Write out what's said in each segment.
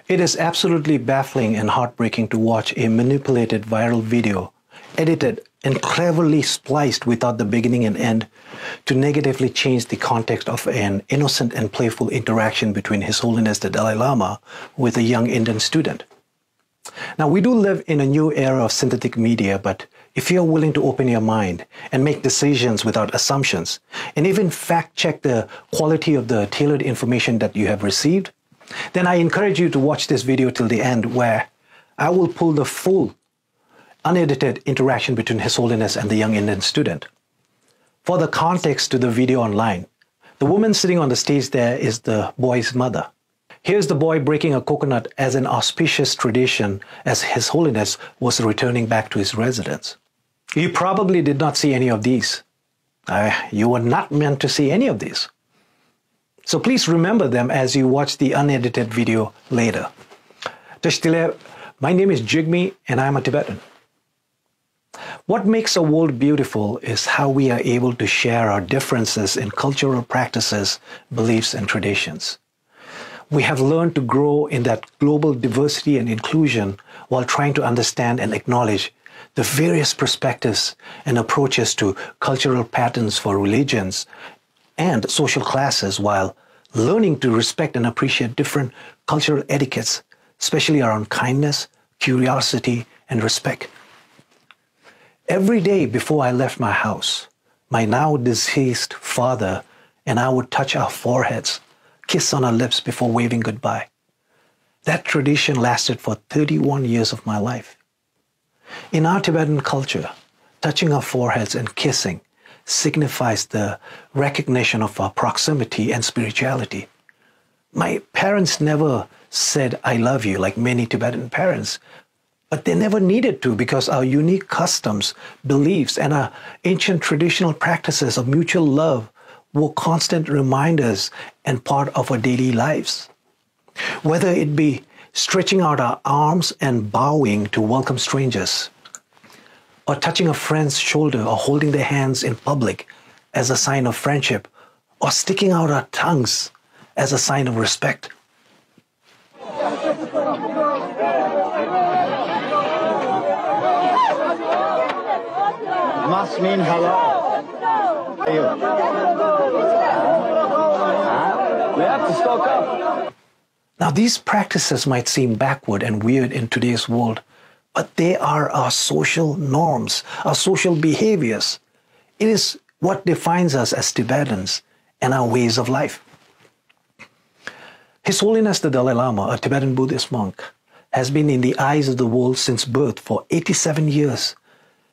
It is absolutely baffling and heartbreaking to watch a manipulated viral video, edited and cleverly spliced without the beginning and end, to negatively change the context of an innocent and playful interaction between His Holiness the Dalai Lama with a young Indian student. Now, we do live in a new era of synthetic media, but if you're willing to open your mind and make decisions without assumptions, and even fact-check the quality of the tailored information that you have received, then I encourage you to watch this video till the end, where I will pull the full, unedited interaction between His Holiness and the young Indian student. For the context to the video online, the woman sitting on the stage there is the boy's mother. Here's the boy breaking a coconut as an auspicious tradition as His Holiness was returning back to his residence. You probably did not see any of these. You were not meant to see any of these. So please remember them as you watch the unedited video later. Tashtile, my name is Jigme and I'm a Tibetan. What makes a world beautiful is how we are able to share our differences in cultural practices, beliefs, and traditions. We have learned to grow in that global diversity and inclusion while trying to understand and acknowledge the various perspectives and approaches to cultural patterns for religions and social classes, while learning to respect and appreciate different cultural etiquettes, especially around kindness, curiosity, and respect. Every day before I left my house, my now deceased father and I would touch our foreheads, kiss on our lips before waving goodbye. That tradition lasted for 31 years of my life. In our Tibetan culture, touching our foreheads and kissing signifies the recognition of our proximity and spirituality. My parents never said, "I love you," like many Tibetan parents, but they never needed to, because our unique customs, beliefs, and our ancient traditional practices of mutual love were constant reminders and part of our daily lives. Whether it be stretching out our arms and bowing to welcome strangers, or touching a friend's shoulder or holding their hands in public as a sign of friendship, or sticking out our tongues as a sign of respect. Must mean hello. We have to stock up. Now, these practices might seem backward and weird in today's world, but they are our social norms, our social behaviors. It is what defines us as Tibetans and our ways of life. His Holiness the Dalai Lama, a Tibetan Buddhist monk, has been in the eyes of the world since birth for 87 years,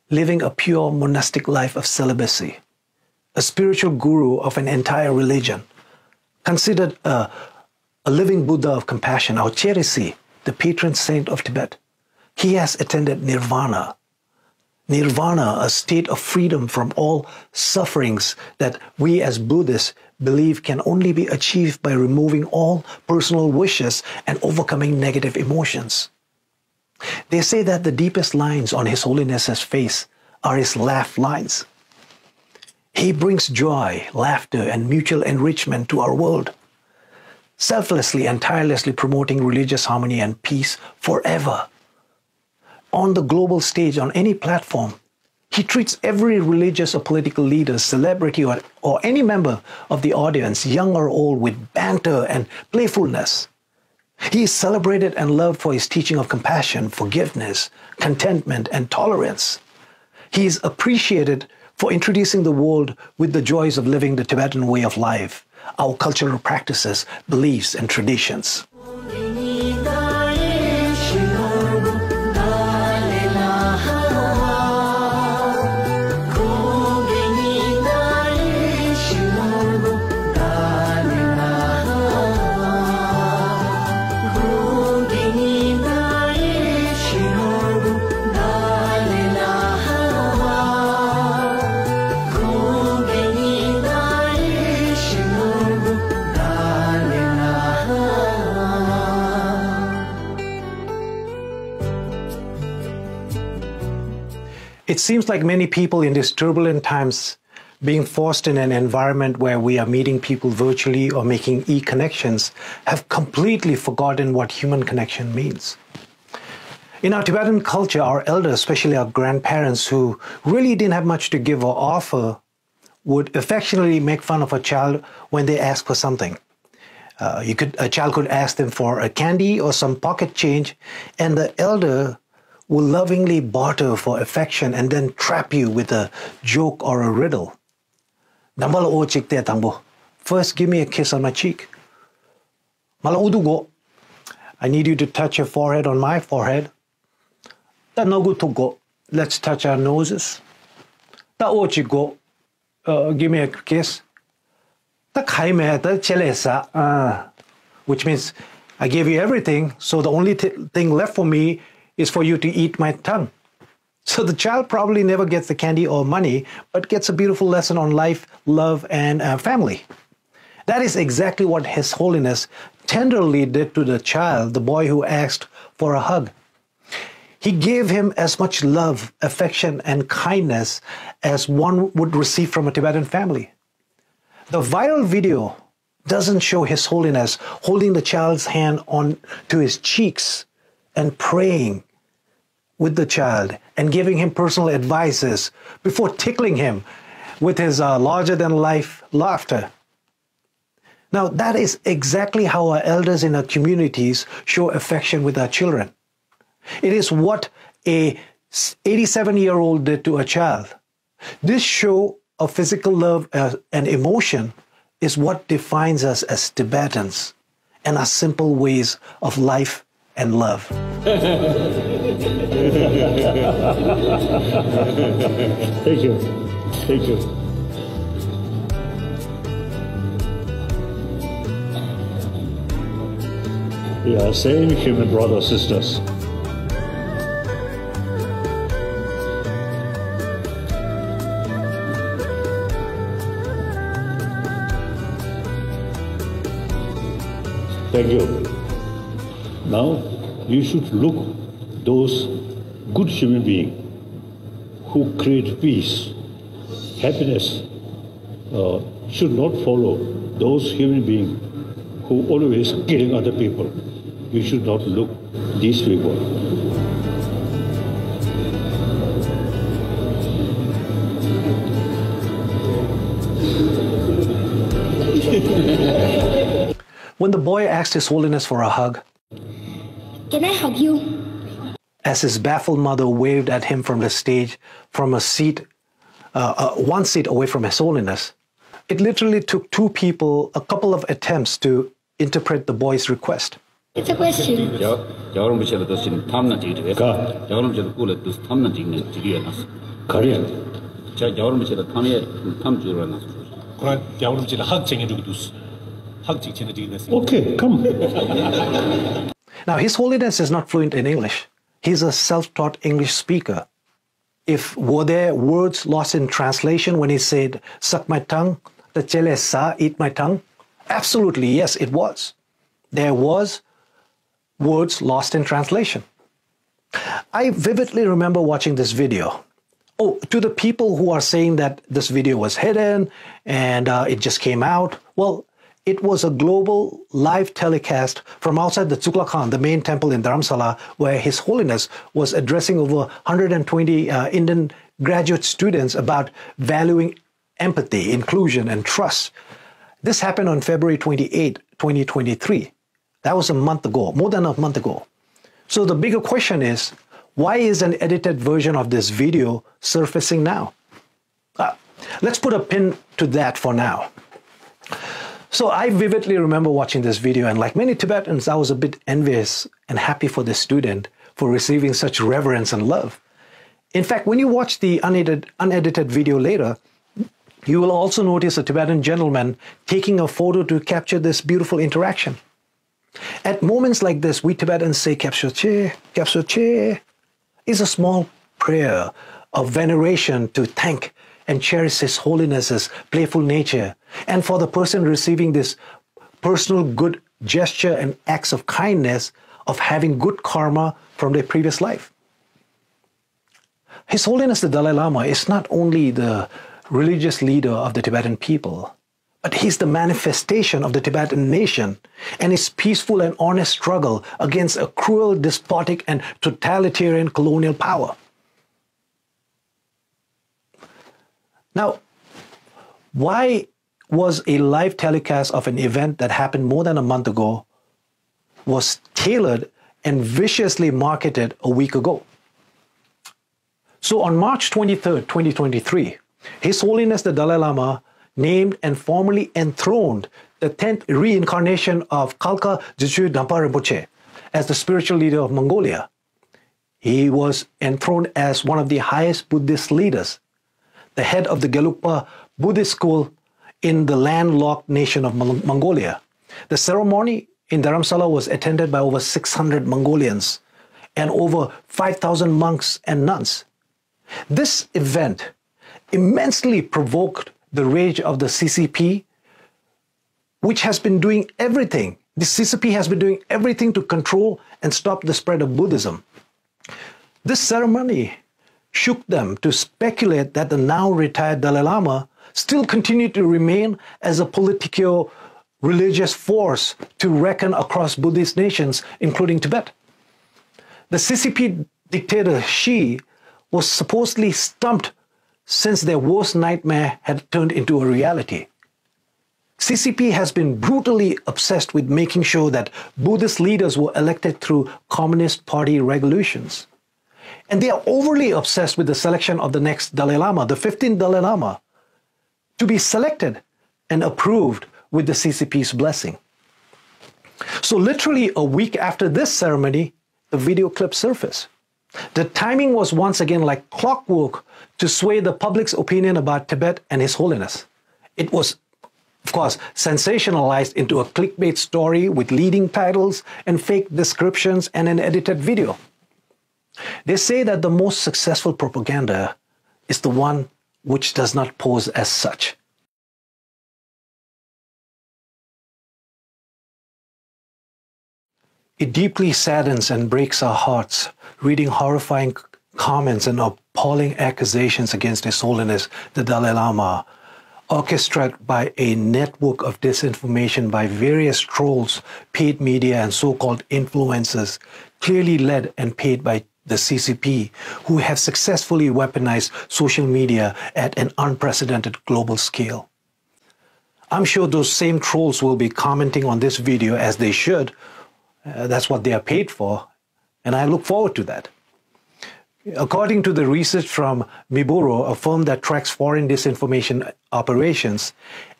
living a pure monastic life of celibacy, a spiritual guru of an entire religion, considered a living Buddha of compassion, our Cherisi, the patron saint of Tibet. He has attained nirvana. Nirvana, a state of freedom from all sufferings that we as Buddhists believe can only be achieved by removing all personal wishes and overcoming negative emotions. They say that the deepest lines on His Holiness's face are his laugh lines. He brings joy, laughter, and mutual enrichment to our world, selflessly and tirelessly promoting religious harmony and peace forever. On the global stage, on any platform, he treats every religious or political leader, celebrity, or any member of the audience, young or old, with banter and playfulness. He is celebrated and loved for his teaching of compassion, forgiveness, contentment, and tolerance. He is appreciated for introducing the world with the joys of living the Tibetan way of life, our cultural practices, beliefs, and traditions. It seems like many people in these turbulent times being forced in an environment where we are meeting people virtually or making e-connections, have completely forgotten what human connection means. In our Tibetan culture, our elders, especially our grandparents who really didn't have much to give or offer, would affectionately make fun of a child when they ask for something. A child could ask them for a candy or some pocket change, and the elder will lovingly barter for affection and then trap you with a joke or a riddle. First, give me a kiss on my cheek. I need you to touch your forehead on my forehead. Let's touch our noses. Give me a kiss. Which means I gave you everything, so the only thing left for me is for you to eat my tongue. So the child probably never gets the candy or money, but gets a beautiful lesson on life, love, and family. That is exactly what His Holiness tenderly did to the child, the boy who asked for a hug. He gave him as much love, affection, and kindness as one would receive from a Tibetan family. The viral video doesn't show His Holiness holding the child's hand on to his cheeks and praying with the child and giving him personal advices before tickling him with his larger-than-life laughter. Now, that is exactly how our elders in our communities show affection with our children. It is what a 87-year-old did to a child. This show of physical love and emotion is what defines us as Tibetans and our simple ways of life and love. Thank you. Thank you. We are same human brothers, sisters. Thank you. Now, you should look those good human beings who create peace, happiness, should not follow those human beings who always killing other people. You should not look these people. When the boy asked His Holiness for a hug, "Can I hug you?" as his baffled mother waved at him from the stage, from a seat, one seat away from His Holiness, it literally took two people a couple of attempts to interpret the boy's request. It's a question. Okay, come. Now, His Holiness is not fluent in English. He's a self-taught English speaker. Were there words lost in translation when he said, "Suck my tongue," the chele sa, eat my tongue? Absolutely, yes, it was. There was words lost in translation. I vividly remember watching this video. Oh, to the people who are saying that this video was hidden and it just came out, well, it was a global live telecast from outside the Tsuklakhan, the main temple in Dharamsala, where His Holiness was addressing over 120 Indian graduate students about valuing empathy, inclusion, and trust. This happened on February 28, 2023. That was a month ago, more than a month ago. So the bigger question is, why is an edited version of this video surfacing now? Let's put a pin to that for now. So I vividly remember watching this video, and like many Tibetans, I was a bit envious and happy for the student for receiving such reverence and love. In fact, when you watch the unedited video later, you will also notice a Tibetan gentleman taking a photo to capture this beautiful interaction. At moments like this, we Tibetans say "Kapso che" is a small prayer of veneration to thank and cherish His Holiness's playful nature, and for the person receiving this personal good gesture and acts of kindness of having good karma from their previous life. His Holiness the Dalai Lama is not only the religious leader of the Tibetan people, but he's the manifestation of the Tibetan nation and its peaceful and honest struggle against a cruel, despotic, and totalitarian colonial power. Now, why was a live telecast of an event that happened more than a month ago was tailored and viciously marketed a week ago? So on March 23rd, 2023, His Holiness the Dalai Lama named and formally enthroned the 10th reincarnation of Khalkha Dzogchen Dampa Rinpoche as the spiritual leader of Mongolia. He was enthroned as one of the highest Buddhist leaders, the head of the Gelugpa Buddhist school in the landlocked nation of Mongolia. The ceremony in Dharamsala was attended by over 600 Mongolians and over 5,000 monks and nuns. This event immensely provoked the rage of the CCP, which has been doing everything. The CCP has been doing everything to control and stop the spread of Buddhism. This ceremony shook them to speculate that the now retired Dalai Lama still continued to remain as a politico-religious force to reckon across Buddhist nations, including Tibet. The CCP dictator Xi was supposedly stumped since their worst nightmare had turned into a reality. CCP has been brutally obsessed with making sure that Buddhist leaders were elected through Communist Party resolutions. And they are overly obsessed with the selection of the next Dalai Lama, the 15th Dalai Lama, to be selected and approved with the CCP's blessing. So literally a week after this ceremony, the video clip surfaced. The timing was once again like clockwork to sway the public's opinion about Tibet and His Holiness. It was, of course, sensationalized into a clickbait story with leading titles and fake descriptions and an edited video. They say that the most successful propaganda is the one which does not pose as such. It deeply saddens and breaks our hearts reading horrifying comments and appalling accusations against His Holiness the Dalai Lama, orchestrated by a network of disinformation by various trolls, paid media, and so-called influencers, clearly led and paid by the CCP, who have successfully weaponized social media at an unprecedented global scale. I'm sure those same trolls will be commenting on this video, as they should. That's what they are paid for, and I look forward to that. According to the research from Miburo, a firm that tracks foreign disinformation operations,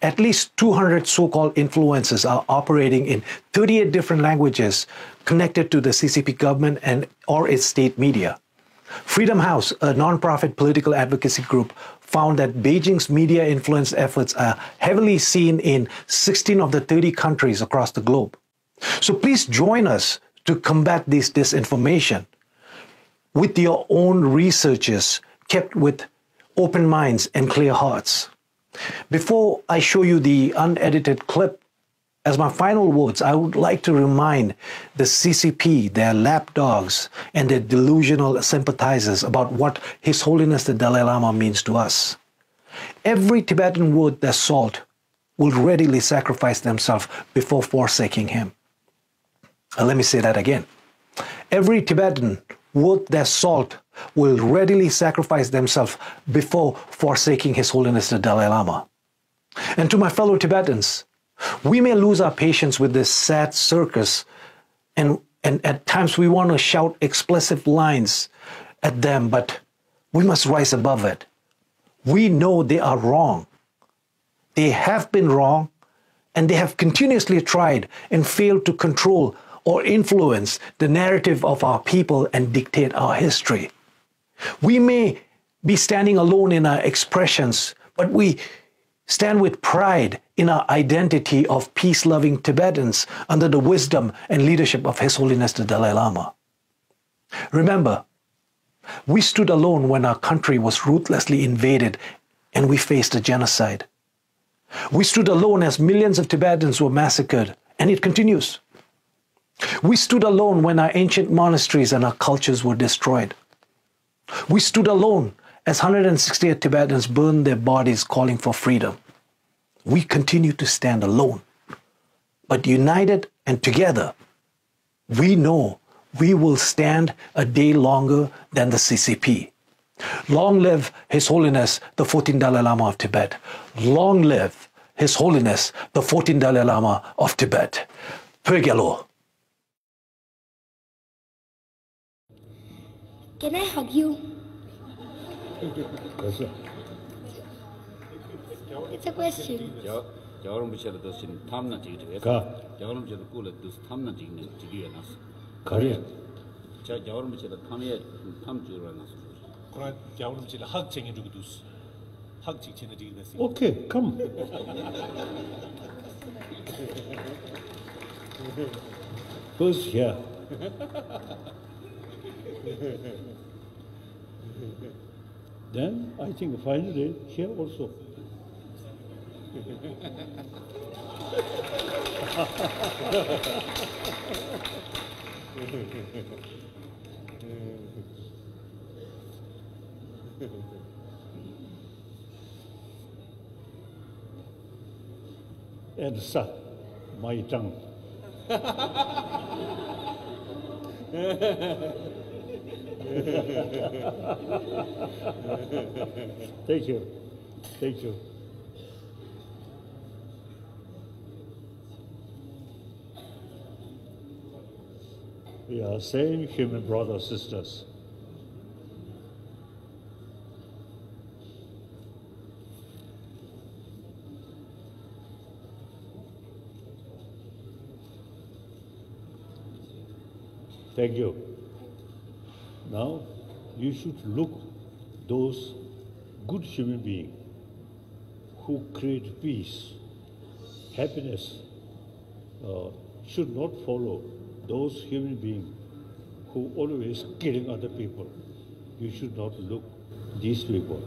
at least 200 so-called influencers are operating in 38 different languages connected to the CCP government and or its state media. Freedom House, a non-profit political advocacy group, found that Beijing's media influence efforts are heavily seen in 16 of the 30 countries across the globe. So please join us to combat this disinformation with your own researches, kept with open minds and clear hearts. Before I show you the unedited clip, as my final words, I would like to remind the CCP, their lapdogs, and their delusional sympathizers about what His Holiness the Dalai Lama means to us. Every Tibetan worth their salt will readily sacrifice themselves before forsaking him. Let me say that again. Every Tibetan worth their salt will readily sacrifice themselves before forsaking His Holiness the Dalai Lama. And to my fellow Tibetans, we may lose our patience with this sad circus, and at times we want to shout explicit lines at them, but we must rise above it. We know they are wrong. They have been wrong, and they have continuously tried and failed to control or influence the narrative of our people and dictate our history. We may be standing alone in our expressions, but we stand with pride in our identity of peace-loving Tibetans under the wisdom and leadership of His Holiness the Dalai Lama. Remember, we stood alone when our country was ruthlessly invaded and we faced a genocide. We stood alone as millions of Tibetans were massacred, and it continues. We stood alone when our ancient monasteries and our cultures were destroyed. We stood alone as 168 Tibetans burned their bodies calling for freedom, we continue to stand alone. But united and together, we know we will stand a day longer than the CCP. Long live His Holiness the 14th Dalai Lama of Tibet. Long live His Holiness the 14th Dalai Lama of Tibet. Pögelo. Can I hug you? It's a question. Korean. Okay, come. First here. Then I think finally here also. And suck my tongue. Thank you. Thank you. We are same human brothers, sisters. Thank you. Now, you should look those good human beings who create peace, happiness, should not follow those human beings who always killing other people. You should not look these people.